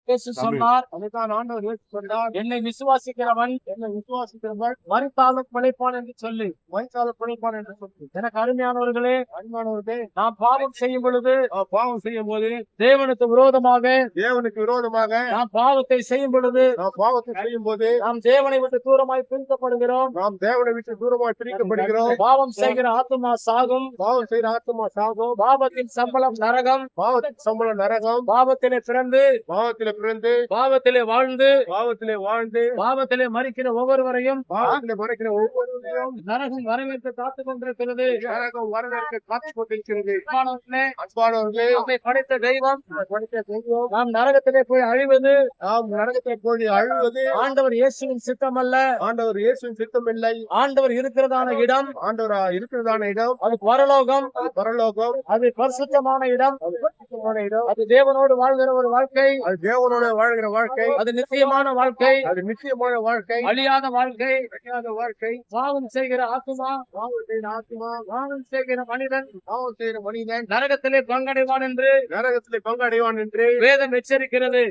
இயேசு சொன்னார், அதைத்தான் ஆண்டவர் இயேசு சொன்னார், என்னை விசுவாசிக்கிறவன் மரித்தாலும் பிழைப்பான் என்று சொல்லி. எனக்கு அருமையானவர்களே, அன்பானவர்களே, நாம் பாவம் செய்யும் பொழுது, பாவம் செய்யும் போது தேவனுக்கு விரோதமாக நாம் பாவத்தை செய்யும் பொழுது பாவத்தை செய்யும் போது நாம் தேவனை விட்டு தூரமாய் பிரிக்கப்படுகிறோம். நாம் தேவனை விட்டு தூரமாய் பிரிக்கப்படுகிறோம். பாவம் செய்கிற ஆத்துமா சாகும். பாவத்தின் சம்பளம் நரகம். பாவத்திலே பிறந்து பாவத்திலே வாழ்ந்து பாவத்திலே மரிக்கிற ஒவ்வொருவரையும் நரகம் வரவேற்க காத்துக் கொண்டிருக்கிறது. நம்மை படைத்த தெய்வம் நாம் நரகத்திலே போய் அழிவது ஆண்டவர் இயேசுவின் சித்தம் அல்ல. ஆண்டவர் இருக்கிறதான இடம் அது பரலோகம். அது பரிசுத்தமான இடம். அது தேவனோடு வாழ்கிற ஒரு வாழ்க்கை. அது நிச்சயமான வாழ்க்கை. அழியாத வாழ்க்கை. பாவம் செய்கிற ஆத்துமா, பாவம் செய்கிற மனிதன் நரகத்திலே பங்கடைவான் என்று வேதம் எச்சரிக்கிறது.